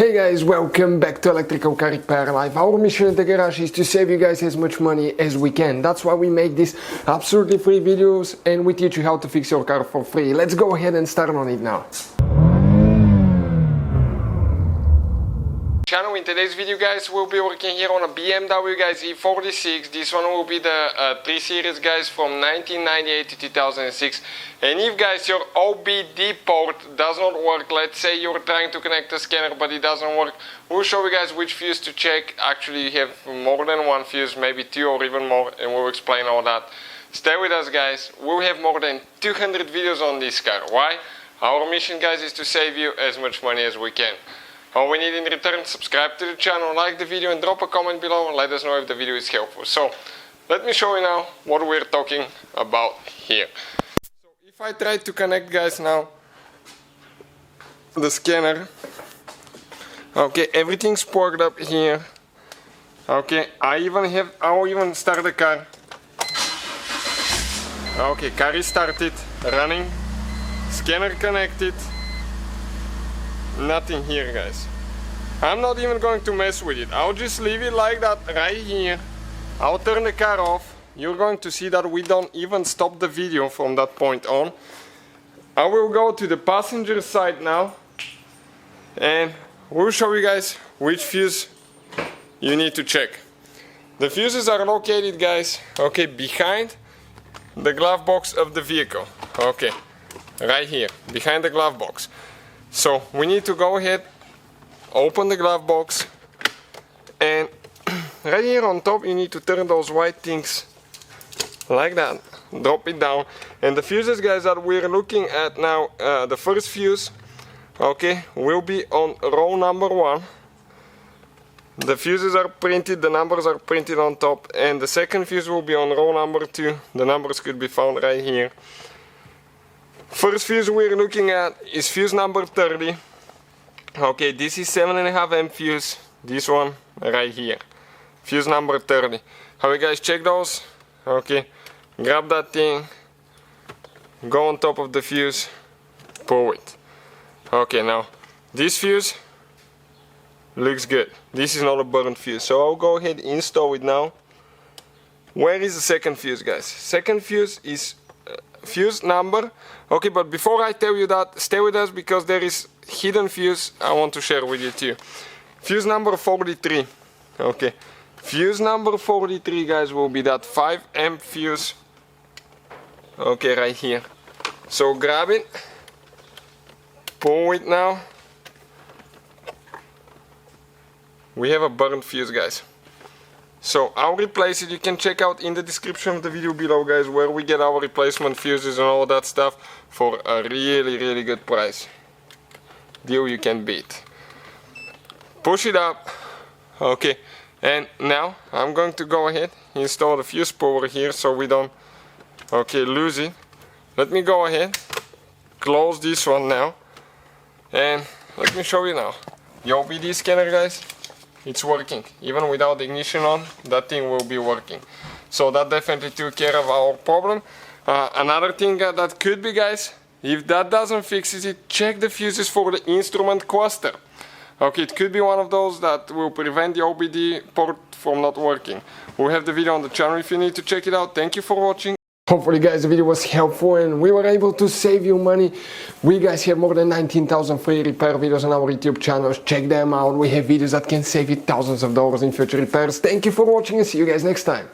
Hey guys, welcome back to Electrical Car Repair Live. Our mission in the garage is to save you guys as much money as we can. That's why we make these absolutely free videos and we teach you how to fix your car for free. Let's go ahead and start on it now. In today's video guys, we'll be working here on a BMW guys E46. This one will be the 3 Series guys from 1998 to 2006. And if guys your OBD port does not work, let's say you're trying to connect the scanner but it doesn't work, we'll show you guys which fuse to check. Actually you have more than one fuse, maybe 2 or even more, and we'll explain all that. Stay with us guys, we'll have more than 200 videos on this car. Why? Our mission guys is to save you as much money as we can. All we need in return, subscribe to the channel, like the video and drop a comment below and let us know if the video is helpful. So, let me show you now what we're talking about here. So, if I try to connect guys now the scanner, okay, everything's plugged up here. Okay, I'll even start the car. Okay, car is started, running, scanner connected. Nothing here guys. I'm not even going to mess with it. I'll just leave it like that right here. I'll turn the car off. You're going to see that we don't even stop the video from that point on. I will go to the passenger side now and we'll show you guys which fuse you need to check. The fuses are located guys, okay, behind the glove box of the vehicle. Okay, right here, behind the glove box. So we need to go ahead, open the glove box, and right here on top you need to turn those white things like that, drop it down. And the fuses guys that we're looking at now, the first fuse, okay, will be on row number 1. The fuses are printed, the numbers are printed on top, and the second fuse will be on row number 2. The numbers could be found right here. First fuse we're looking at is fuse number 30. Okay, this is 7.5 amp fuse. This one right here, fuse number 30. How you guys check those? Okay, grab that thing, go on top of the fuse, pull it. Okay, now this fuse looks good. This is not a burnt fuse, so I'll go ahead and install it now. Where is the second fuse guys? Second fuse is fuse number. Okay, but before I tell you that, stay with us because there is hidden fuse I want to share with you too. Fuse number 43. Okay, fuse number 43 guys will be that 5 amp fuse. Okay, right here. So grab it, pull it now. We have a burnt fuse guys. So I'll replace it. You can check out in the description of the video below guys where we get our replacement fuses and all that stuff for a really good price. Deal you can beat. Push it up. Okay, and now I'm going to go ahead install the fuse puller here so we don't lose it. Let me go ahead, close this one now, and let me show you now. The OBD scanner guys, it's working. Even without the ignition on, that thing will be working. So that definitely took care of our problem. Another thing that could be guys, if that doesn't fix it, check the fuses for the instrument cluster. Okay, it could be one of those that will prevent the OBD port from not working. We'll have the video on the channel if you need to check it out. Thank you for watching. Hopefully guys the video was helpful and we were able to save you money. We guys have more than 19,000 free repair videos on our YouTube channels. Check them out. We have videos that can save you thousands of dollars in future repairs. Thank you for watching and see you guys next time.